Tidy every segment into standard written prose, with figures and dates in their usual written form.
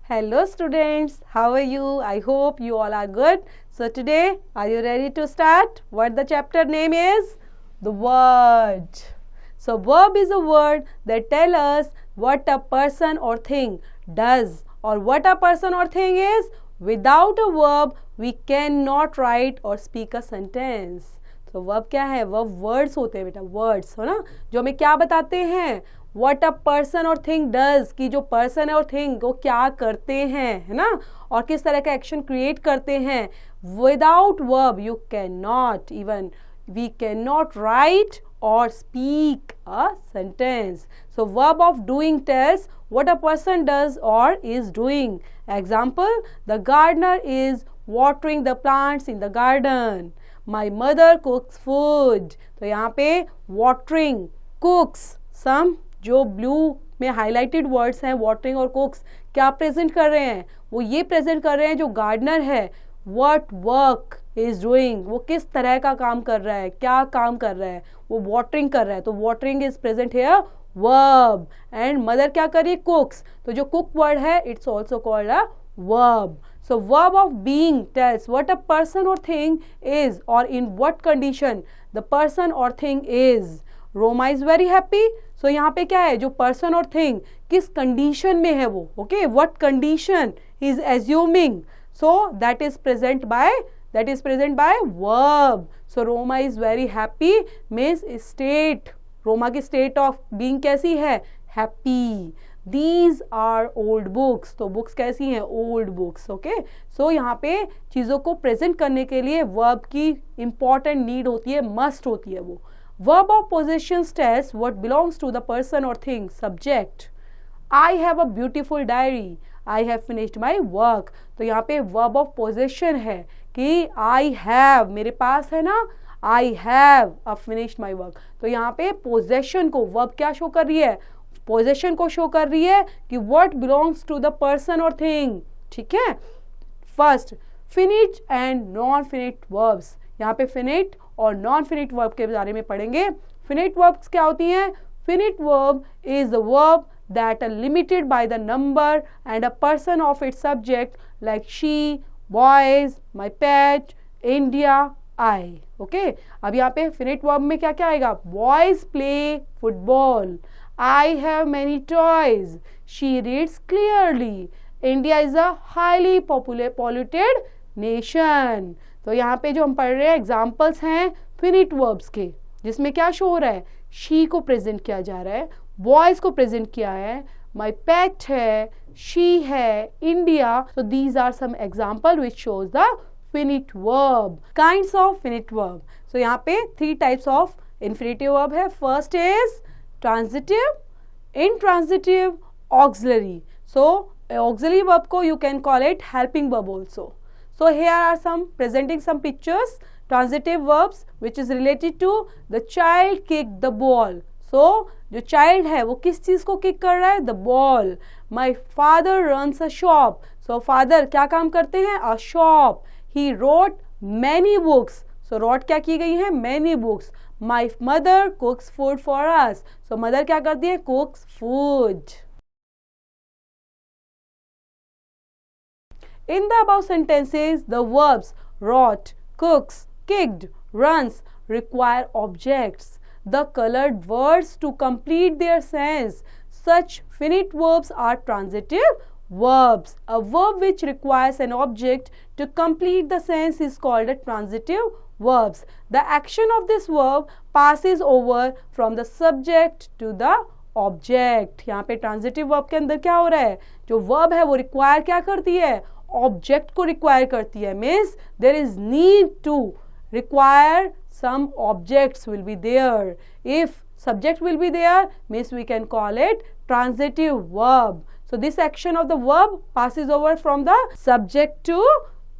Hello students, how are you? I hope you all are good. So today, are you ready to start? What the chapter name is? The word. So verb is a word that tell us what a person or thing does or what a person or thing is. Without a verb, we cannot write or speak a sentence. तो verb क्या है? Verb words होते हैं बेटा, words हो ना, जो हमें क्या बताते हैं, वट अ पर्सन और थिंग डज, कि जो पर्सन है और थिंग वो क्या करते हैं, है ना, और किस तरह का एक्शन क्रिएट करते हैं. Without verb you can not even we can not write और speak a sentence. So verb of doing tells what a person does or is doing. Example, the gardener is watering the plants in the garden. My mother cooks food. तो यहाँ पे watering, cooks, some जो blue में highlighted words हैं watering और cooks क्या present कर रहे हैं, वो ये प्रेजेंट कर रहे हैं जो गार्डनर है what work is doing, वो किस तरह का काम कर रहा है, क्या काम कर रहा है, वो watering कर रहा है. तो watering is present here verb. And mother क्या करी, कुक्स. तो जो कुक वर्ड है it's also called a verb. So verb of being tells what a person और thing is or in what condition the person और thing is. Roma is very happy. So यहाँ पे क्या है, जो पर्सन और थिंग किस कंडीशन में है वो, okay, what condition he is assuming, so that is present by verb. So Roma is very happy means state, Roma की स्टेट ऑफ बीइंग कैसी है, happy. These are old books. तो बुक्स कैसी हैं, ओल्ड बुक्स. ओके, सो यहाँ पे चीज़ों को प्रेजेंट करने के लिए वर्ब की इंपॉर्टेंट नीड होती है, मस्ट होती है वो. Verb of possession tells what belongs to the person और thing. Subject, I have a beautiful diary, I have finished my work. तो यहाँ पे वर्ब ऑफ पोजेशन है कि आई हैव, मेरे पास है ना, आई have a finished my work. तो यहाँ पे पोजेशन को वर्ब क्या शो कर रही है, पोजेशन को शो कर रही है कि what belongs to the person और थिंग. ठीक है. First, finite and non finite verbs. यहाँ पे फिनिट और नॉन फिनिट वर्ब के बारे में पढ़ेंगे. फिनिट वर्ब्स क्या होती हैं. Finite verb is the verb that are limited by the number and a person of its subject like she, boys, my pet, India, I. Okay, अब यहाँ पे फिनिट वर्ब में क्या क्या आएगा, boys play football, I have many toys, she reads clearly, India is a highly polluted nation. तो यहाँ पे जो हम पढ़ रहे हैं एग्जाम्पल्स हैं फिनिट वर्ब्स के, जिसमें क्या शो हो रहा है, शी को प्रेजेंट किया जा रहा है, बॉयज को प्रेजेंट किया है, माई पेट है, शी है, India. So these are some example which shows the finite verb. Kinds of finite verb. So यहाँ पे 3 types of infinitive verb है. First is transitive, intransitive, auxiliary. So auxiliary verb को you can call it helping verb also. So here are some presenting some pictures. Transitive verbs which is related to the child kicked the ball. So जो child है वो किस चीज को kick कर रहा है, the ball. My father runs a shop. So father क्या काम करते हैं, a shop. He wrote many books. So wrote क्या की गई है, many books. My mother cooks food for us. So mother क्या करती है, cooks food. In the above sentences, the verbs wrote, cooks, kicked, runs require objects. The colored words to complete their sense. Such finite verbs are transitive verbs. A verb which requires an object to complete the sense is called a transitive verbs. The action of this verb passes over from the subject to the object. यहाँ पे transitive verb के अंदर क्या हो रहा है, जो verb है वो require क्या करती है, object को require करती है. Means there is need to require some objects will be there. If subject will be there means we can call it transitive verb. So this action of the verb passes over from the subject to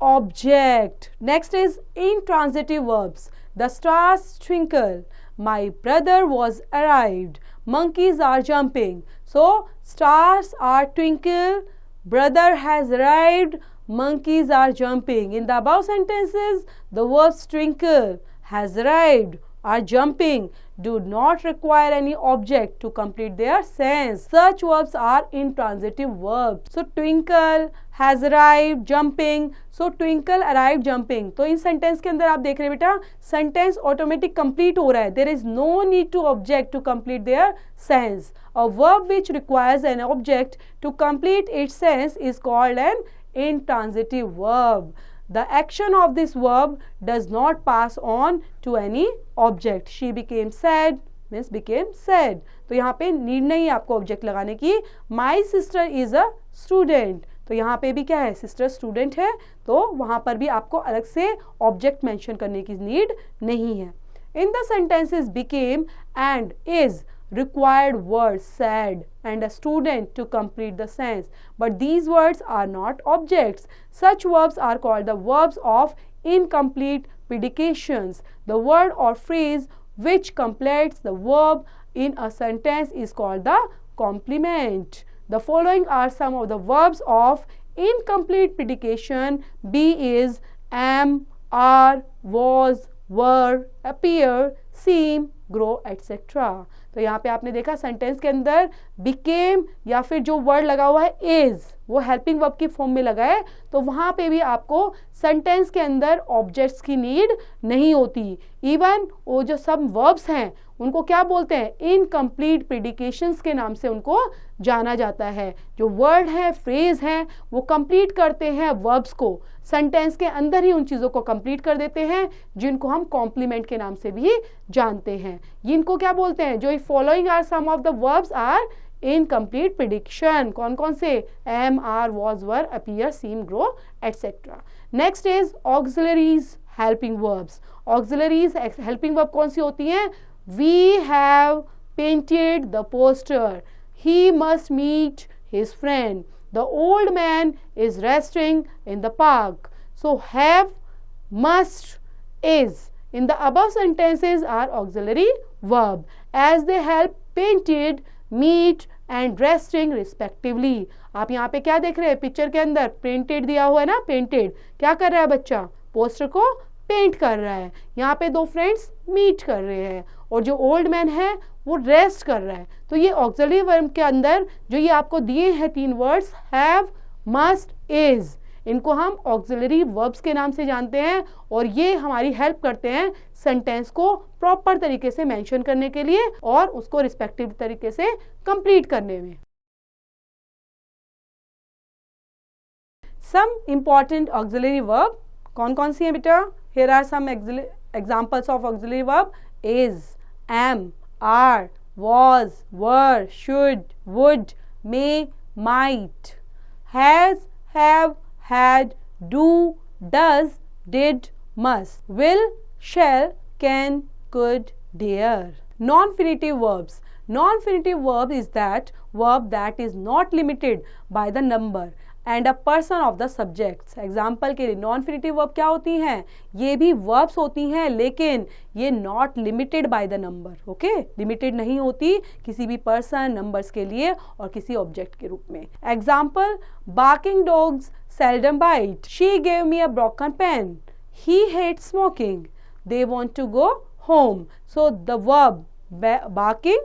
object. Next is intransitive verbs. The stars twinkle. My brother was arrived. Monkeys are jumping. So stars are twinkle. Brother has arrived. Monkeys are jumping. In the above sentences, the verbs twinkle, has arrived, are jumping do not require any object to complete their sense. Such verbs are intransitive verbs. So twinkle has arrived, jumping. So twinkle arrived, jumping. तो इस sentence के अंदर आप देख रहे हैं बेटा, sentence automatic complete हो रहा है. There is no need to object to complete their sense. A verb which requires an object to complete its sense is called an intransitive verb. The action of this verb does not pass on to any object. She became sad means became sad. तो यहाँ पे need नहीं आपको object लगाने की. My sister is a student. तो यहाँ पे भी क्या है, सिस्टर स्टूडेंट है, तो वहाँ पर भी आपको अलग से ऑब्जेक्ट मेंशन करने की नीड नहीं है. In the sentences became and is required words sad and a student to complete the sense, but these words are not objects. Such verbs are called the verbs of incomplete predications. The word or phrase which completes the verb in a sentence is called the complement. The following are some of the verbs of incomplete predication. Be is, am, are, was, were, appear, seem, grow, etc. तो यहाँ पे आपने देखा sentence के अंदर became या फिर जो वर्ड लगा हुआ है is, वो हेल्पिंग वर्ब की फॉर्म में लगा है, तो वहाँ पे भी आपको सेंटेंस के अंदर ऑब्जेक्ट्स की नीड नहीं होती. इवन वो जो सब वर्ब्स हैं उनको क्या बोलते हैं, इनकम्प्लीट प्रेडिकेशंस के नाम से उनको जाना जाता है. जो वर्ड है, फ्रेज हैं, वो कंप्लीट करते हैं वर्ब्स को, सेंटेंस के अंदर ही उन चीज़ों को कंप्लीट कर देते हैं, जिनको हम कॉम्प्लीमेंट के नाम से भी जानते हैं. इनको क्या बोलते हैं, जो following are some of the verbs are incomplete prediction. कौन कौन से, am, are, was, were, appear, seem, grow, etcetera. Next is auxiliaries helping verbs. Auxiliaries helping verb कौन सी होती हैं, We have painted the poster. He must meet his friend. The old man is resting in the park. So have, must, is in the above sentences are auxiliary verb as they help painted, meet and resting respectively. आप यहाँ पे क्या देख रहे हैं, picture के अंदर painted दिया हुआ है ना, पेंटेड क्या कर रहा है बच्चा, पोस्टर को पेंट कर रहा है. यहाँ पे दो फ्रेंड्स मीट कर रहे हैं और जो ओल्ड मैन है वो रेस्ट कर रहा है. तो ये ऑक्सिलरी वर्ब के अंदर जो ये आपको दिए हैं तीन वर्ड्स, हैव, मस्ट, इज, इनको हम ऑक्सिलरी वर्ब्स के नाम से जानते हैं और ये हमारी हेल्प करते हैं सेंटेंस को प्रॉपर तरीके से मेंशन करने के लिए और उसको रिस्पेक्टिव तरीके से कंप्लीट करने में. सम इंपॉर्टेंट ऑक्सिलरी वर्ब कौन कौन सी हैं बेटा, here are some examples of auxiliary verb. Is, am, are, was, were, should, would, may, might. Has, have, had, do, does, did, must. Will, shall, can, could, dare. Non-infinitive verbs. Non-infinitive verb is that verb that is not limited by the number and a person of the subjects. Example के लिए non infinitive verb क्या होती हैं, ये भी verbs होती हैं लेकिन ये not limited by the number. Okay, limited नहीं होती किसी भी पर्सन, नंबर्स के लिए और किसी ऑब्जेक्ट के रूप में. Example, barking dogs seldom bite. She gave me a broken pen. He hate smoking. They want to go home. So the verb barking,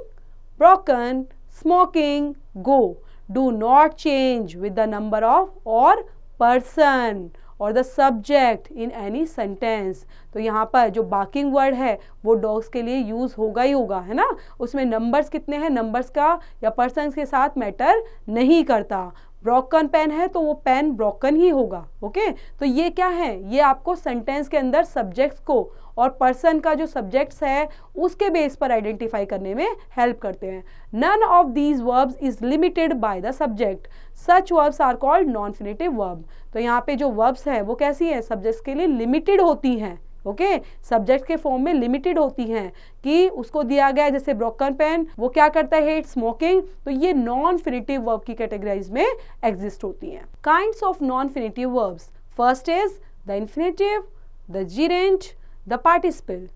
broken, smoking, go do not change with the number of or person or the subject in any sentence. तो यहाँ पर जो barking word है वो dogs के लिए use होगा ही होगा, है ना. उसमें नंबर्स कितने हैं, नंबर्स का या पर्सन्स के साथ मैटर नहीं करता. ब्रोकन पेन है तो वो पेन ब्रोकन ही होगा. ओके, तो ये क्या है, ये आपको सेंटेंस के अंदर सब्जेक्ट्स को और पर्सन का जो सब्जेक्ट्स है उसके बेस पर आइडेंटिफाई करने में हेल्प करते हैं. None of these verbs is limited by the subject. Such verbs are called non infinitive verb. तो यहाँ पे जो वर्ब्स है वो कैसी है, सब्जेक्ट्स के लिए लिमिटेड होती हैं. ओके, सब्जेक्ट के फॉर्म में लिमिटेड होती हैं कि उसको दिया गया जैसे ब्रोकन पेन, वो क्या करता है, हेट स्मोकिंग. तो ये नॉन इन्फिनिटिव वर्ब की कैटेगराइज में एग्जिस्ट होती हैं. Kinds of non infinitive verbs. First is the infinitive, the gerund, the participle.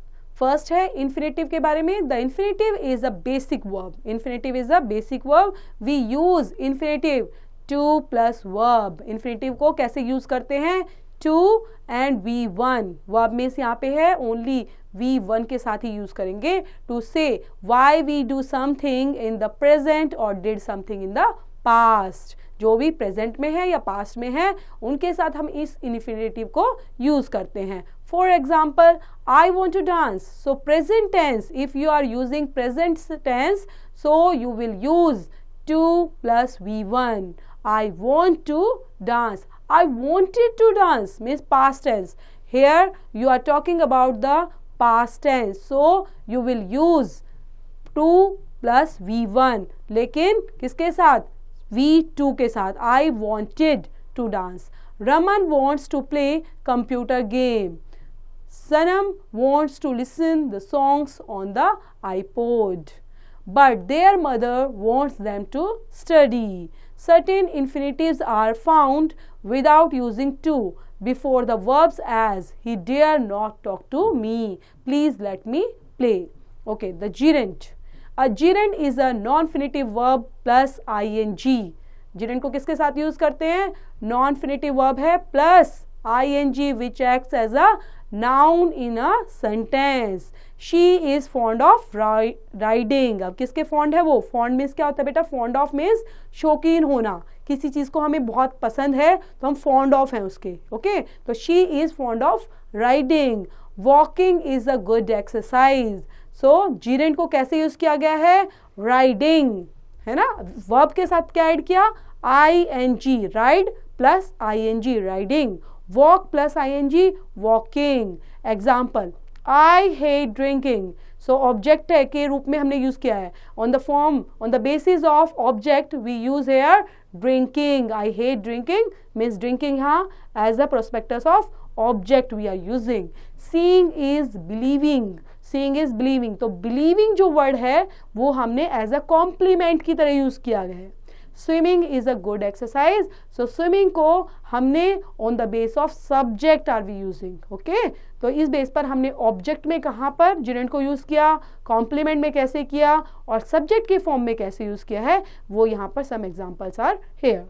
First है इन्फिनेटिव के बारे में. The infinitive is a basic verb. Infinitive is a basic verb. We use infinitive to plus verb. Infinitive को कैसे use करते हैं, to and V1. Verb means यहाँ पे है ओनली V1 के साथ ही यूज करेंगे to say why we do something in the present और did something in the past. जो भी प्रेजेंट में है या पास्ट में है उनके साथ हम इस इन्फिनेटिव को यूज करते हैं. For example, I want to dance. So present tense, if you are using present tense, so you will use to plus V1. I want to dance. I wanted to dance means past tense. Here you are talking about the past tense. So you will use 2 plus V1. लेकिन किसके साथ? V2 के साथ. I wanted to dance. Raman wants to play computer game. Sanam wants to listen the songs on the iPod. But their mother wants them to study. Certain infinitives are found without using to before the verbs as he dare not talk to me. Please let me play. Okay, the gerund. A gerund is a non-infinitive verb plus ing. gerund को किसके साथ use करते हैं? non-infinitive verb है plus ing which acts as a noun in a sentence. She is fond of riding. अब किसके fond है वो? fond means क्या होता है बेटा? fond of means शौकीन होना. किसी चीज को हमें बहुत पसंद है तो हम fond of हैं उसके. ओके, तो she is fond of riding. Walking is a good exercise. So gerund को कैसे यूज किया गया है? riding, है ना? verb के साथ क्या ऐड किया? ing, ride plus ing, riding. walk plus ing, walking. example, I hate drinking. So object है के रूप में हमने यूज किया है. On the basis of object we use here drinking. I hate drinking means drinking यहाँ as a prospectus of object we are using. Seeing is believing. Seeing is believing. तो believing जो word है वो हमने as a compliment की तरह use किया गया है. Swimming is a good exercise. So swimming को हमने on the base of subject are we using. Okay? तो इस बेस पर हमने ऑब्जेक्ट में कहाँ पर gerund को यूज किया, कॉम्प्लीमेंट में कैसे किया और सब्जेक्ट के फॉर्म में कैसे यूज किया है वो यहाँ पर some examples are here.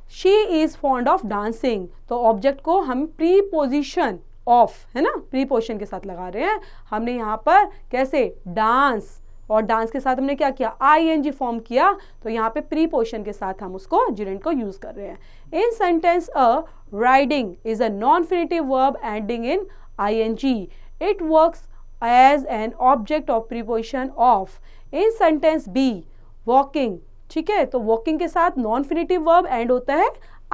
She is fond of dancing. तो ऑब्जेक्ट को हम प्रीपोजिशन ऑफ, है ना, प्रीपोजिशन के साथ लगा रहे हैं. हमने यहाँ पर कैसे डांस और डांस के साथ हमने क्या किया? ing फॉर्म किया. तो यहाँ पे प्रीपोजिशन के साथ हम उसको gerund को यूज कर रहे हैं. In sentence a riding is a नॉन-infinitive verb ending in ing. It works as an object of preposition of. In sentence be walking, ठीक है, तो वॉकिंग के साथ नॉन-infinitive verb एंड होता है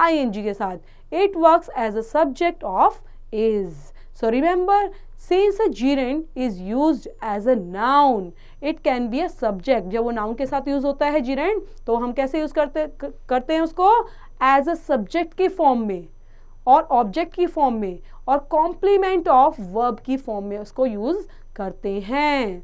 ing के साथ. It works as a subject of is. So remember, since a gerund is used as a noun, it can be a subject. जब वो noun के साथ यूज होता है gerund तो हम कैसे यूज करते हैं उसको? as a subject की फॉर्म में और ऑब्जेक्ट की फॉर्म में और कॉम्प्लीमेंट ऑफ वर्ब की फॉर्म में उसको यूज करते हैं.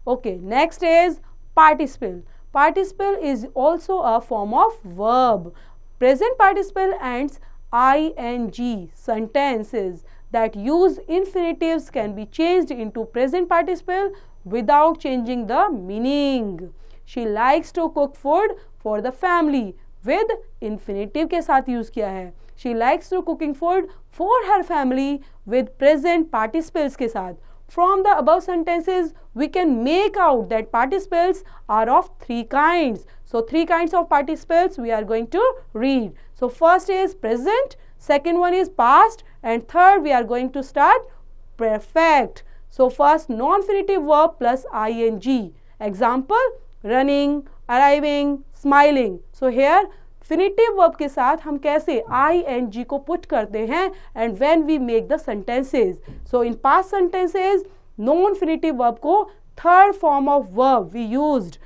Okay, next is participle. Participle is also a form of verb. Present participle ends ing. sentences that use infinitives can be changed into present participle without changing the meaning. She likes to cook food for the family. with infinitive के साथ use किया है. She likes to cooking food for her family with present participles के साथ. From the above sentences, we can make out that participles are of three kinds. So, three kinds of participles we are going to read. So, first is present, second one is past, and third we are going to start perfect. So, first non-infinitive verb plus ing. Example, running, arriving, smiling. So, here infinitive verb के साथ हम कैसे ing को put करते हैं and when we make the sentences. So in past sentences non-infinitive verb को third form of verb we used.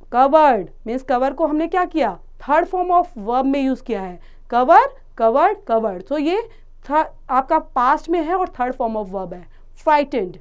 Covered means cover को हमने क्या किया? third form of verb में use किया है. cover, covered, covered. So ये आपका past में है और third form of verb है. Frightened,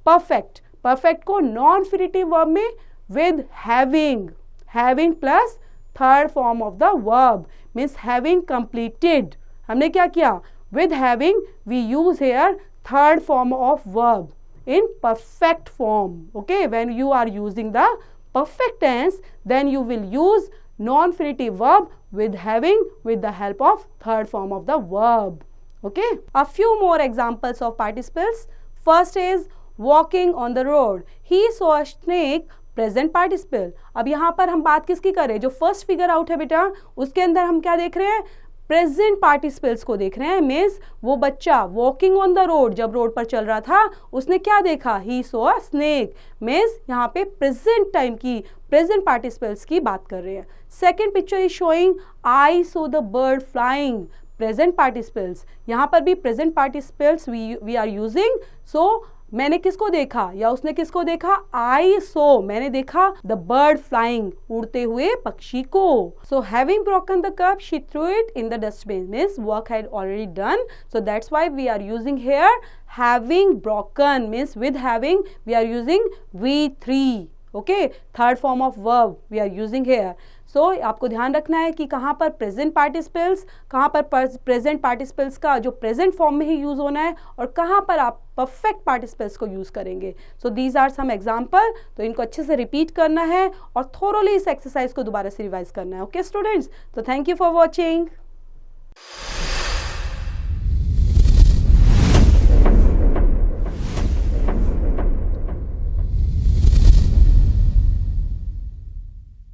perfect, perfect को non-infinitive verb में with having, having plus third form of the verb means having completed. हमने क्या किया? with having we use here third form of verb in perfect form. Okay, when you are using the perfect tense then you will use non-infinitive verb with having with the help of third form of the verb. Okay, a few more examples of participles. First is walking on the road. He saw a snake, present participle. अब यहाँ पर हम बात किसकी करें, जो first figure out है बेटा उसके अंदर हम क्या देख रहे हैं, प्रेजेंट पार्टिसिपल्स को देख रहे हैं. मीन्स वो बच्चा वॉकिंग ऑन द रोड, जब रोड पर चल रहा था उसने क्या देखा, ही सो अ स्नेक. मीन्स यहाँ पे प्रेजेंट टाइम की, प्रेजेंट पार्टिसिपल्स की बात कर रहे हैं. Second picture is showing I saw the bird flying. Present participles, यहाँ पर भी present participles we are using. So मैंने किसको देखा या उसने किसको देखा, आई सो, मैंने देखा द बर्ड फ्लाइंग, उड़ते हुए पक्षी को. So having broken the cup she threw it in the dustbin. Means work had already done, so that's why we are using here having broken. Means with having we are using V3. Okay, third form of verb we are using here. So आपको ध्यान रखना है कि कहाँ पर present participles, कहाँ पर present participles का जो प्रेजेंट फॉर्म में ही यूज होना है और कहाँ पर आप परफेक्ट पार्टिसिपल्स को यूज करेंगे. So these are some example. तो इनको अच्छे से रिपीट करना है और थोरोली इस एक्सरसाइज को दोबारा से रिवाइज करना है. ओके स्टूडेंट्स, तो थैंक यू फॉर वॉचिंग.